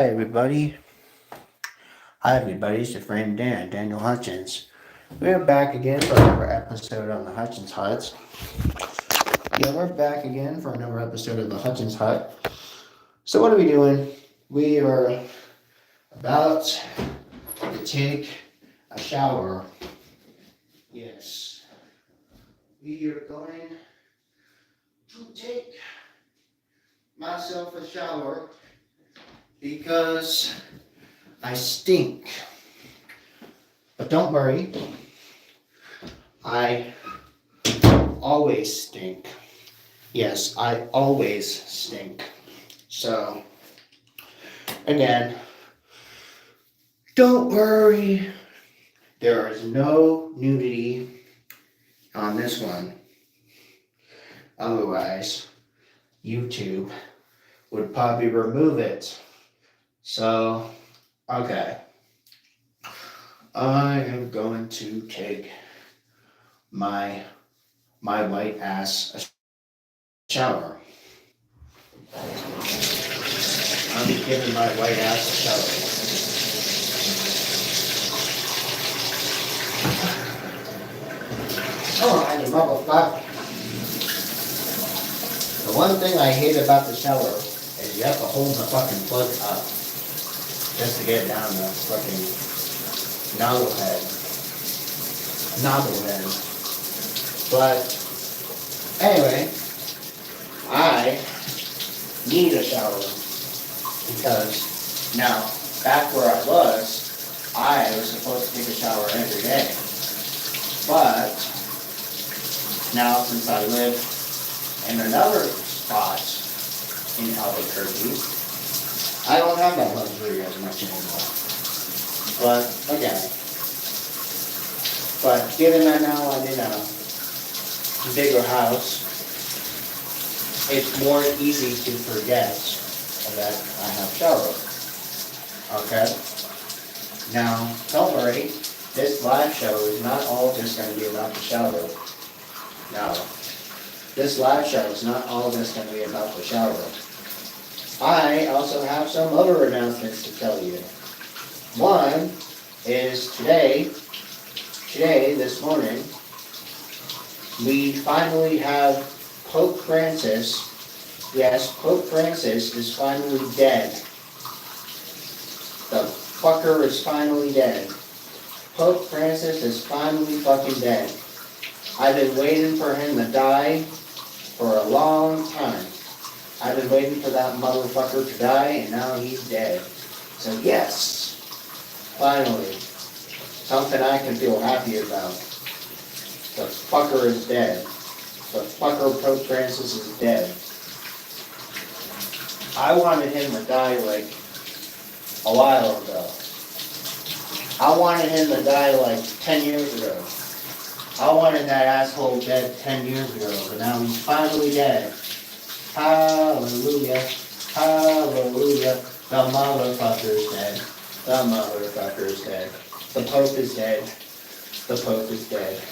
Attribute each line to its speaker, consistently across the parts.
Speaker 1: Hi everybody. Hi everybody, it's your friend Daniel Hutchins. We're back again for another episode on the Hutchins Hut. Yeah, we're back again for another episode of the Hutchins Hut. So what are we doing? We are about to take a shower. Yes. We are going to take myself a shower because I stink. But don't worry, I always stink. Yes, I always stink. So, again, don't worry. There is no nudity on this one. Otherwise, YouTube would probably remove it. So, okay. I am going to take my white ass a shower. I'm giving my white ass a shower. Oh, I need motherfucker. The one thing I hate about the shower is you have to hold the fucking plug up just to get down the fucking nozzle head. But anyway, I need a shower because now back where I was supposed to take a shower every day. But now since I live in another spot in Albuquerque, I don't have that luxury as much anymore. But given that now I'm in a bigger house, it's more easy to forget that I have shower. Okay? Now, don't worry, this live show is not all just going to be about the shower. No. This live show is not all just going to be about the shower. I also have some other announcements to tell you. One is today, this morning, we finally have Pope Francis. Yes, Pope Francis is finally dead. The fucker is finally dead. Pope Francis is finally fucking dead. I've been waiting for him to die for a long time. I've been waiting for that motherfucker to die, and now he's dead. So yes, finally, something I can feel happy about. The fucker is dead. The fucker Pope Francis is dead. I wanted him to die like a while ago. I wanted him to die like 10 years ago. I wanted that asshole dead 10 years ago, but now he's finally dead. Hallelujah. Hallelujah. The motherfucker's dead. The motherfucker's dead. The Pope is dead. The Pope is dead.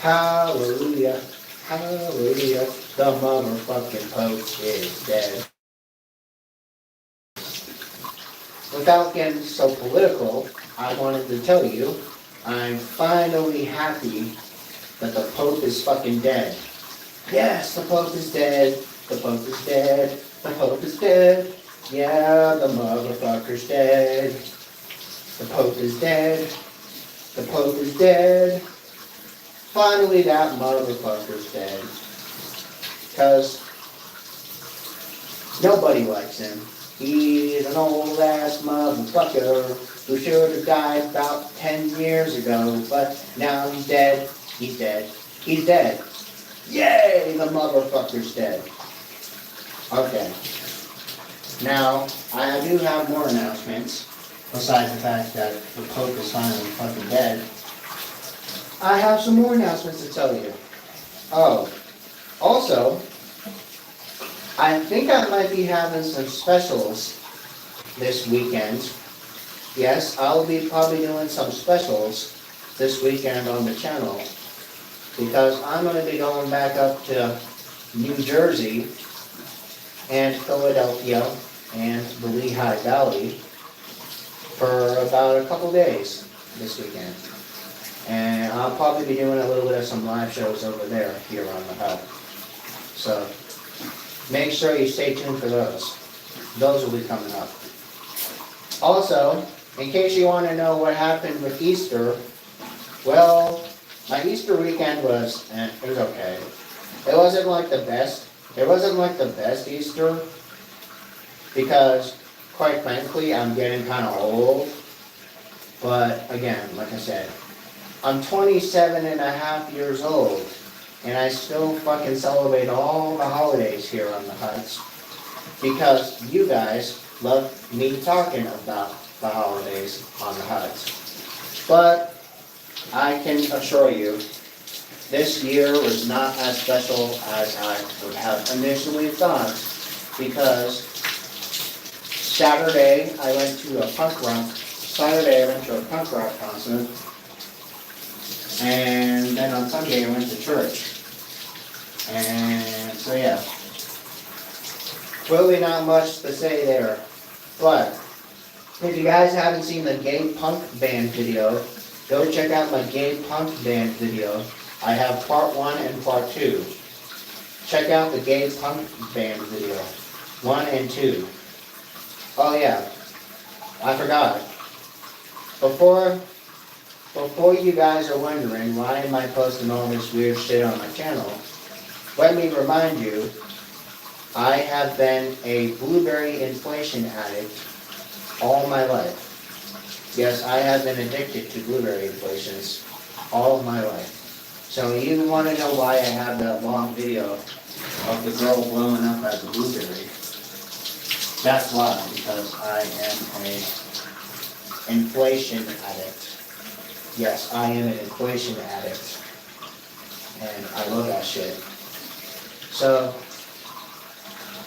Speaker 1: Hallelujah. Hallelujah. The motherfucking Pope is dead. Without getting so political, I wanted to tell you, I'm finally happy that the Pope is fucking dead. Yes, the Pope is dead. The Pope is dead. The Pope is dead. Yeah, the motherfucker's dead. The Pope is dead. The Pope is dead. Finally, that motherfucker's dead. Because nobody likes him. He's an old ass motherfucker who should have died about 10 years ago, but now he's dead. He's dead. He's dead. Yay, the motherfucker's dead. Okay. Now, I do have more announcements, besides the fact that the Pope is finally fucking dead. I have some more announcements to tell you. Oh, also, I think I might be having some specials this weekend. Yes, I'll be probably doing some specials this weekend on the channel because I'm going to be going back up to New Jersey and Philadelphia and the Lehigh Valley for about a couple days this weekend. And I'll probably be doing a little bit of some live shows over there here on the hub. So make sure you stay tuned for those. Those will be coming up. Also, in case you want to know what happened with Easter, well, my Easter weekend was, it was okay. It wasn't like the best. It wasn't like the best Easter because, quite frankly, I'm getting kind of old. But again, like I said, I'm 27 and a half years old, and I still fucking celebrate all the holidays here on the Huts because you guys love me talking about the holidays on the Huts. But I can assure you, this year was not as special as I would have initially thought because Saturday I went to a punk rock concert. And then on Sunday I went to church. And so yeah. Really not much to say there. But if you guys haven't seen the gay punk band video, go check out my gay punk band video. I have part 1 and part 2. Check out the gay punk band video. 1 and 2. Oh yeah. I forgot. Before you guys are wondering why am I posting all this weird shit on my channel, let me remind you, I have been a blueberry inflation addict all my life. Yes, I have been addicted to blueberry inflations all of my life. So you want to know why I have that long video of the girl blowing up as a blueberry? That's why, because I am a inflation addict. Yes, I am an inflation addict. And I love that shit. So,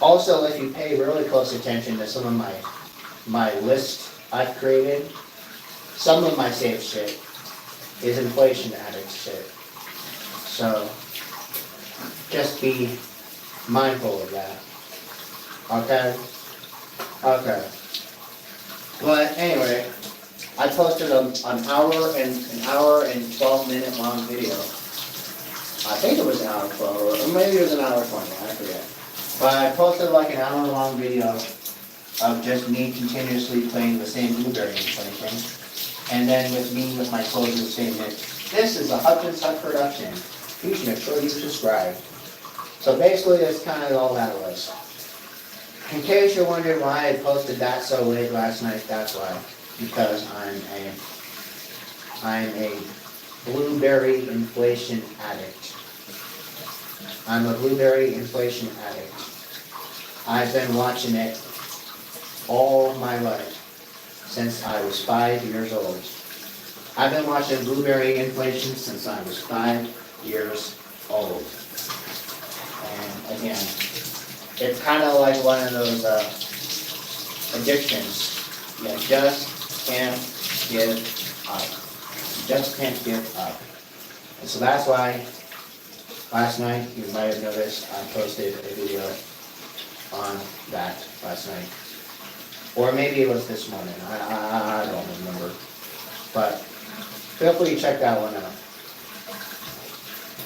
Speaker 1: also if you pay really close attention to some of my list I've created, some of my safe shit is inflation addict shit. So, just be mindful of that. Okay? Okay. But anyway, I posted an hour and 12-minute long video. I think it was an hour 12, or maybe it was an hour 20, I forget. But I posted like an hour-long video of just me continuously playing the same blueberry inflation, and then with me with my closing statement. This is a Hutchins Hut production. Please make sure you subscribe. So basically, that's kind of all that was. In case you're wondering why I posted that so late last night, that's why. Because I'm a blueberry inflation addict. I'm a blueberry inflation addict. I've been watching it all my life, since I was 5 years old. I've been watching blueberry inflation since I was 5 years old. And again, it's kind of like one of those addictions. You just can't give up. You just can't give up. And so that's why last night, you might have noticed, I posted a video on that last night. Or maybe it was this morning. I don't remember. But feel free to check that one out.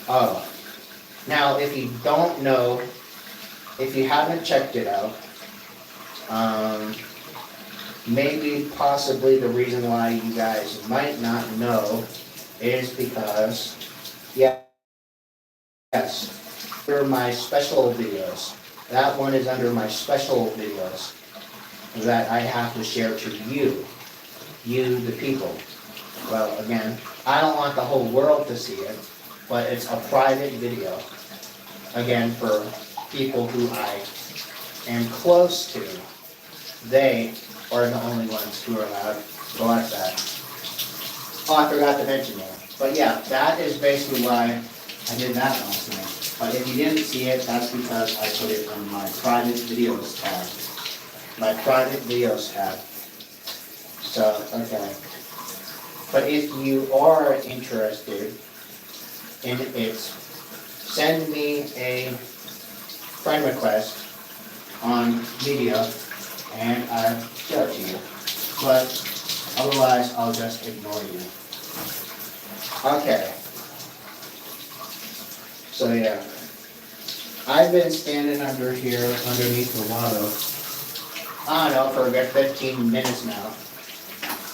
Speaker 1: Oh. Now, if you don't know, if you haven't checked it out, maybe possibly the reason why you guys might not know is because, yes, under my special videos. That one is under my special videos that I have to share to you, the people. Well, again, I don't want the whole world to see it, but it's a private video. Again, for people who I am close to. They are the only ones who are allowed to watch that. Oh, I forgot to mention that. But yeah, that is basically why I did that last night. But if you didn't see it, that's because I put it on my private videos tab. My private videos tab. So, okay. But if you are interested in it, send me a friend request on media, and I show it to you. But otherwise, I'll just ignore you. Okay. So yeah, I've been standing under here, underneath the water, I don't know, for a good 15 minutes now.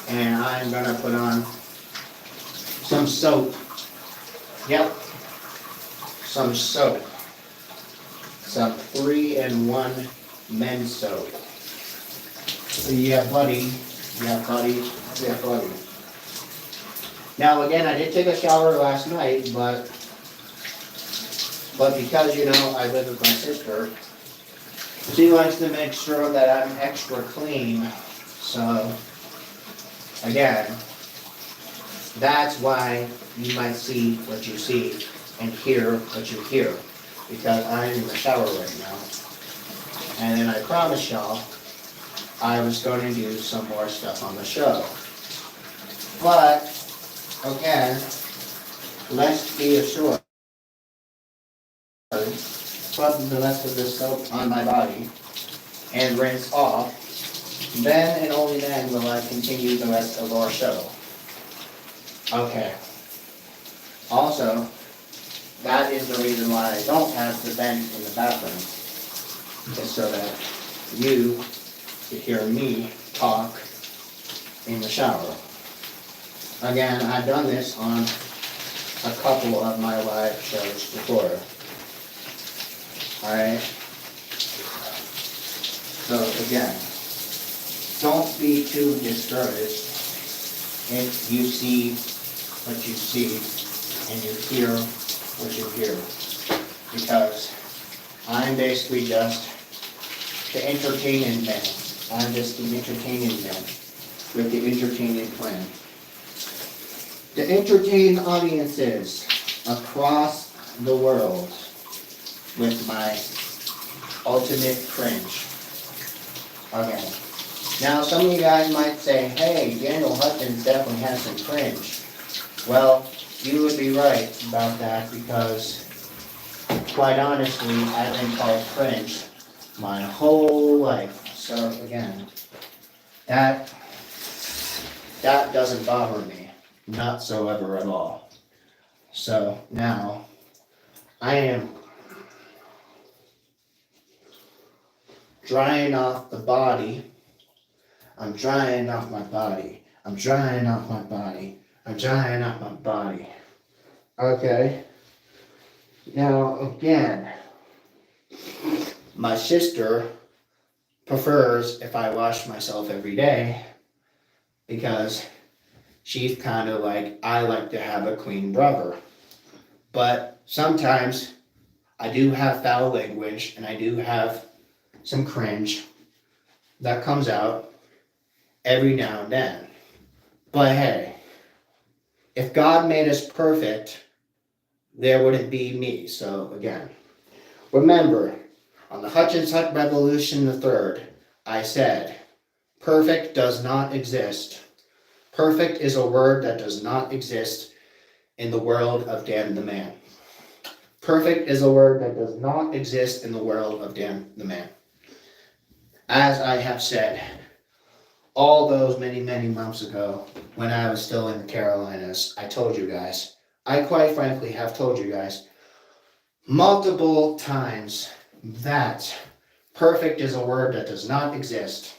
Speaker 1: And I'm gonna put on some soap. Yep, some soap. Some 3-in-1 men's soap. Yeah, buddy. Yeah, buddy. Yeah, buddy. Now again, I did take a shower last night, but because, you know, I live with my sister, she likes to make sure that I'm extra clean. So, again, that's why you might see what you see and hear what you hear. Because I'm in the shower right now. And then I promised y'all I was going to do some more stuff on the show. But, again, let's be assured, put the rest of this soap on my body and rinse off. Then and only then will I continue the rest of our show. Okay. Also, that is the reason why I don't have the vent in the bathroom. Just so that you could hear me talk in the shower. Again, I've done this on a couple of my live shows before. Alright? So again, don't be too discouraged if you see what you see and you hear what you hear. Because I'm basically just the entertainment man. I'm just the entertainment man with the entertainment plan. To entertain audiences across the world with my ultimate cringe. Okay. Now some of you guys might say, hey, Daniel Hutchins definitely has some cringe. Well, you would be right about that because, quite honestly, I've been called cringe my whole life. So again, that doesn't bother me, not so ever at all. So now, I am drying off the body. I'm drying off my body. I'm drying off my body. I'm drying off my body. Okay. Now again, my sister prefers if I wash myself every day because she's kind of like, I like to have a clean brother. But sometimes I do have foul language and I do have some cringe that comes out every now and then. But hey, if God made us perfect, there wouldn't be me. So again, remember, on the Hutchins Hut Revolution III, I said, perfect does not exist. Perfect is a word that does not exist in the world of Dan the Man. Perfect is a word that does not exist in the world of Dan the Man. As I have said, all those many, many months ago, when I was still in the Carolinas, I told you guys, I quite frankly have told you guys multiple times that perfect is a word that does not exist.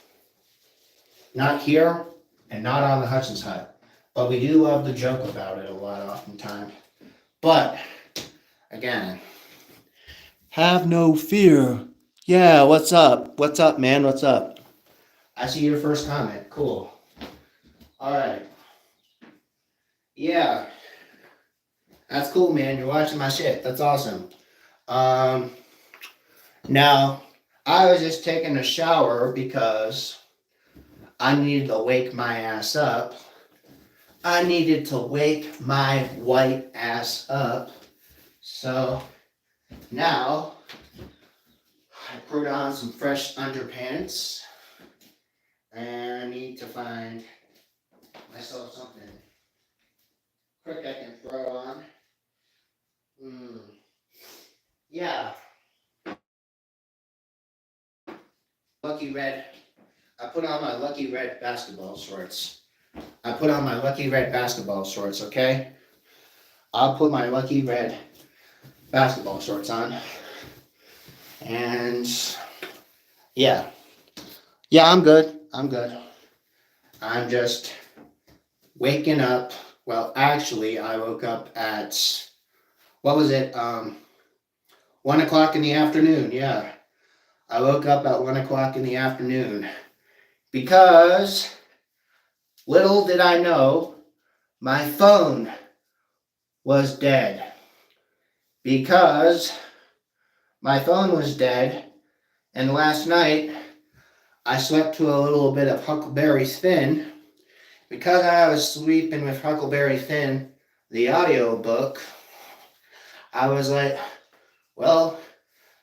Speaker 1: Not here and not on the Hutchins Hut. But we do love to joke about it a lot oftentimes. But, again, have no fear. Yeah, what's up? What's up, man? What's up? I see your first comment. Cool. Alright. Yeah. That's cool, man. You're watching my shit. That's awesome. Now, I was just taking a shower because I needed to wake my ass up. I needed to wake my white ass up. So, now, I put on some fresh underpants. And I need to find myself something quick I can throw on. Yeah. Lucky Red I put on my lucky red basketball shorts. I put on my lucky red basketball shorts, okay? I'll put my lucky red basketball shorts on. And yeah. Yeah, I'm good. I'm good. I'm just waking up. Well, actually, I woke up at, what was it? 1 o'clock in the afternoon. Yeah. I woke up at 1 o'clock in the afternoon because little did I know my phone was dead. Because my phone was dead, and last night I slept to a little bit of Huckleberry Finn. Because I was sleeping with Huckleberry Finn, the audio book, I was like, well,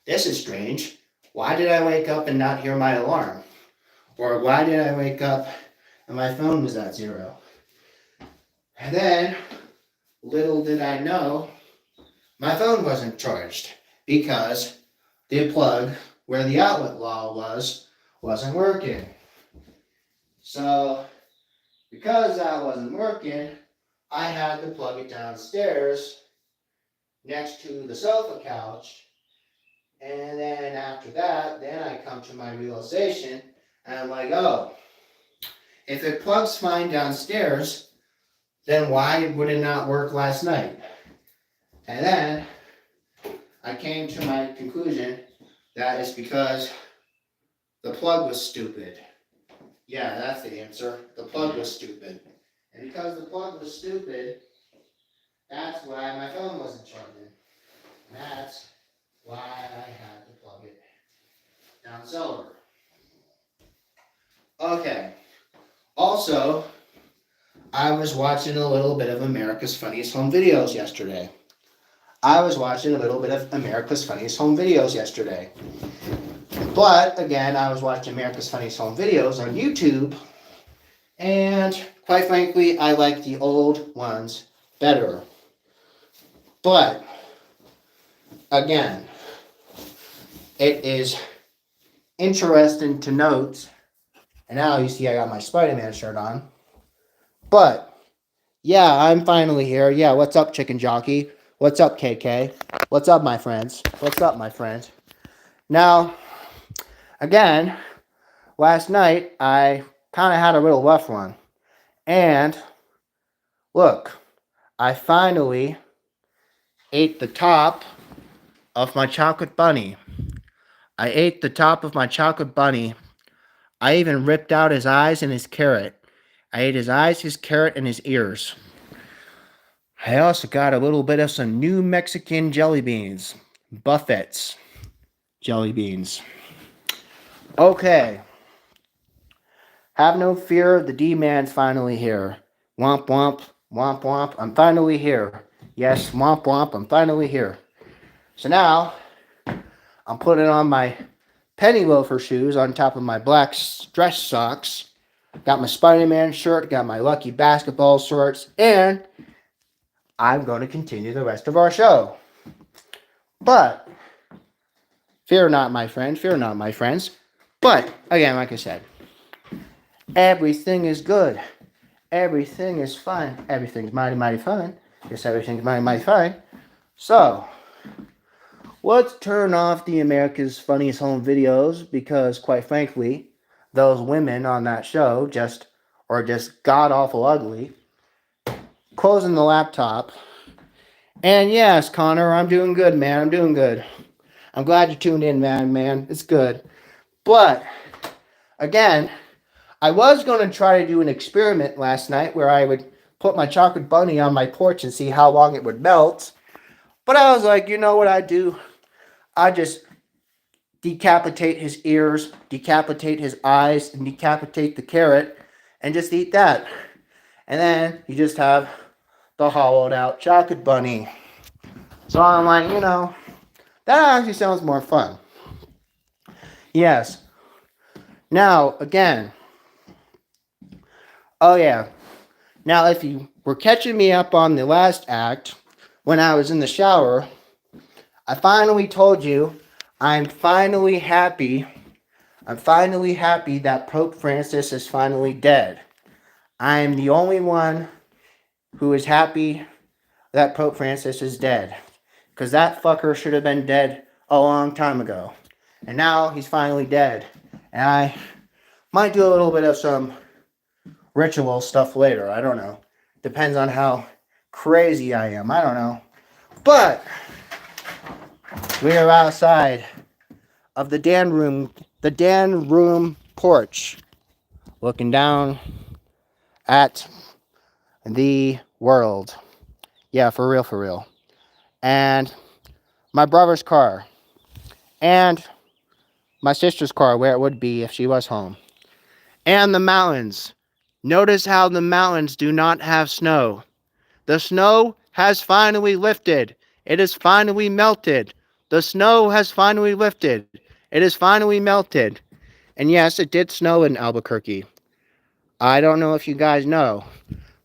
Speaker 1: this is strange. Why did I wake up and not hear my alarm? Or why did I wake up and my phone was at 0? And then, little did I know, my phone wasn't charged because the plug where the outlet wall wasn't working. So, because that wasn't working, I had to plug it downstairs next to the sofa couch. And then after that, then I come to my realization, and I'm like, oh, if it plugs fine downstairs, then why would it not work last night? And then I came to my conclusion that it's because the plug was stupid. Yeah, that's the answer. The plug was stupid. And because the plug was stupid, that's why my phone wasn't charging. And that's why I had to plug it down cellar. Okay. Also, I was watching a little bit of America's Funniest Home Videos yesterday. But, again, I was watching America's Funniest Home Videos on YouTube. And, quite frankly, I like the old ones better. But, again, it is interesting to note, and now you see I got my Spider-Man shirt on. But, yeah, I'm finally here. Yeah, what's up, Chicken Jockey? What's up, KK? What's up, my friends? What's up, my friends? Now, again, last night I kind of had a little rough one. And, look, I finally ate the top of my chocolate bunny. I ate the top of my chocolate bunny. I even ripped out his eyes and his carrot. I ate his eyes, his carrot, and his ears. I also got a little bit of some New Mexican jelly beans. Buffett's jelly beans. Okay. Have no fear, the D-Man's finally here. Womp womp, womp womp, I'm finally here. Yes, womp womp, I'm finally here. So now, I'm putting on my penny loafer shoes on top of my black dress socks. Got my Spider-Man shirt, got my lucky basketball shorts, and I'm going to continue the rest of our show. But, fear not, my friend, fear not, my friends. But, again, like I said, everything is good. Everything is fine. Everything's mighty, mighty fine. Yes, everything's mighty, mighty fine. So, let's turn off the America's Funniest Home Videos because, quite frankly, those women on that show are just god-awful ugly. Closing the laptop. And yes, Connor, I'm doing good, man. I'm doing good. I'm glad you tuned in, man. It's good. But, again, I was going to try to do an experiment last night where I would put my chocolate bunny on my porch and see how long it would melt. But I was like, you know what I do? I just decapitate his ears, decapitate his eyes, and decapitate the carrot, and just eat that. And then you just have the hollowed out chocolate bunny. So I'm like, that actually sounds more fun. Yes. Now, again. Oh, yeah. Now, if you were catching me up on the last act, when I was in the shower, I finally told you I'm finally happy I'm finally happy that Pope Francis is finally dead. I am the only one who is happy that Pope Francis is dead. Because that fucker should have been dead a long time ago. And now he's finally dead. And I might do a little bit of some ritual stuff later. I don't know. Depends on how crazy I am. I don't know. But we are outside of the Dan room porch, looking down at the world. Yeah, for real, for real. And my brother's car. And my sister's car, where it would be if she was home. And the mountains. Notice how the mountains do not have snow. The snow has finally lifted. It has finally melted. The snow has finally lifted. It has finally melted. And yes, it did snow in Albuquerque. I don't know if you guys know.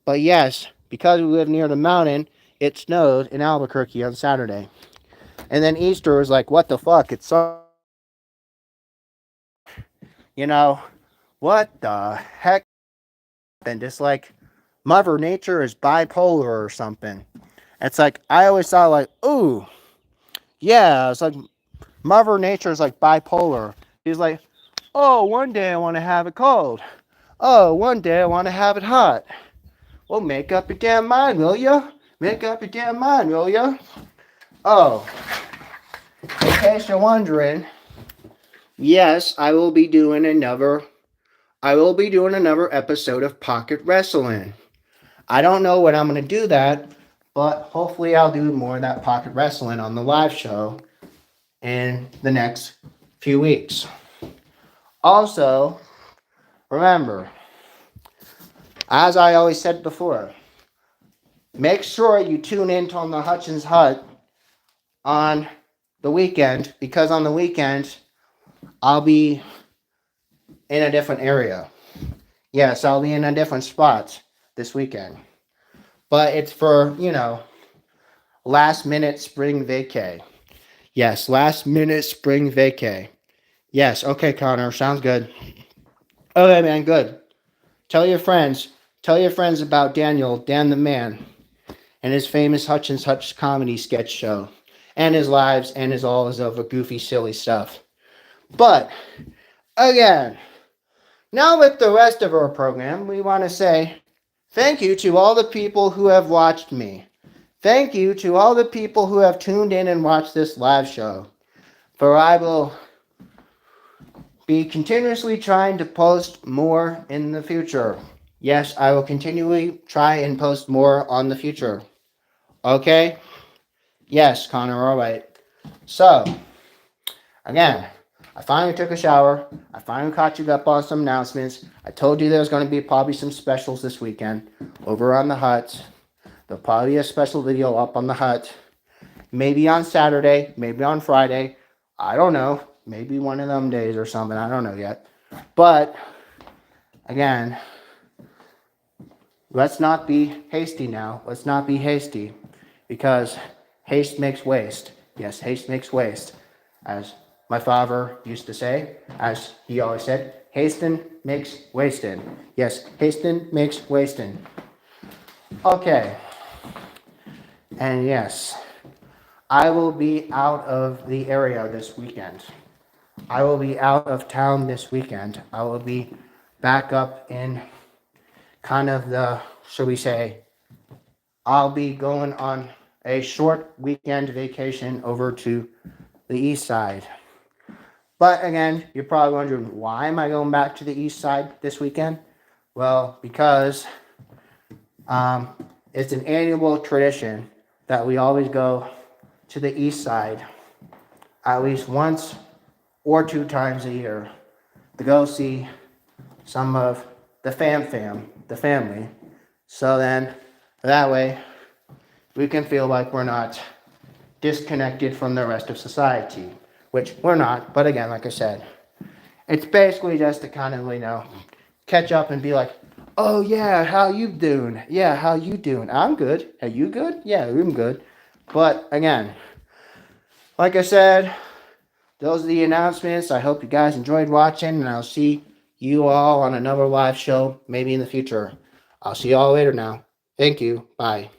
Speaker 1: But yes, because we live near the mountain, it snowed in Albuquerque on Saturday. And then Easter was like, what the fuck? It's you know, what the heck happened? It's like Mother Nature is bipolar or something. It's like, I always thought like, ooh, yeah, it's like Mother Nature is like bipolar. He's like, oh, one day I want to have it cold. Oh, one day I want to have it hot. Well, make up your damn mind, will ya? Make up your damn mind, will ya? Oh, in case you're wondering, yes, I will be doing another episode of Pocket Wrestling. I don't know when I'm going to do that, but hopefully I'll do more of that Pocket Wrestling on the live show in the next few weeks. Also, remember, as I always said before, make sure you tune in on the Hutchins Hut on the weekend, because on the weekend I'll be in a different area. Yes, I'll be in a different spot this weekend. But it's for, last minute spring vacay. Yes, last minute spring vacay. Yes, okay, Connor, sounds good. Okay, man, good. Tell your friends about Daniel, Dan the Man, and his famous Hutchins Hutch comedy sketch show, and his lives, and his all his other goofy, silly stuff. But, again, now with the rest of our program, we want to say thank you to all the people who have watched me. Thank you to all the people who have tuned in and watched this live show. For I will be continuously trying to post more in the future. Yes, I will continually try and post more on the future. Okay? Yes, Connor, alright. So, again, I finally took a shower. I finally caught you up on some announcements. I told you there was going to be probably some specials this weekend over on the Hut. There'll probably be a special video up on the Hut. Maybe on Saturday, maybe on Friday. I don't know. Maybe one of them days or something. I don't know yet. But, again, let's not be hasty now. Let's not be hasty. Because haste makes waste. Yes, haste makes waste. As my father used to say, as he always said, hasten makes wasting. Yes, hasten makes wasting. Okay. And yes, I will be out of the area this weekend. I will be out of town this weekend. I will be back up in kind of the, shall we say, I'll be going on a short weekend vacation over to the east side. But again, you're probably wondering, why am I going back to the east side this weekend? Well, because it's an annual tradition that we always go to the east side at least once or 2 times a year to go see some of the family. So then, that way, we can feel like we're not disconnected from the rest of society, which we're not. But again, like I said, it's basically just to kind of, catch up and be like, oh yeah, how you doing? Yeah, how you doing? I'm good. Are you good? Yeah, I'm good. But again, like I said, those are the announcements. I hope you guys enjoyed watching, and I'll see you all on another live show maybe in the future. I'll see you all later now. Thank you. Bye.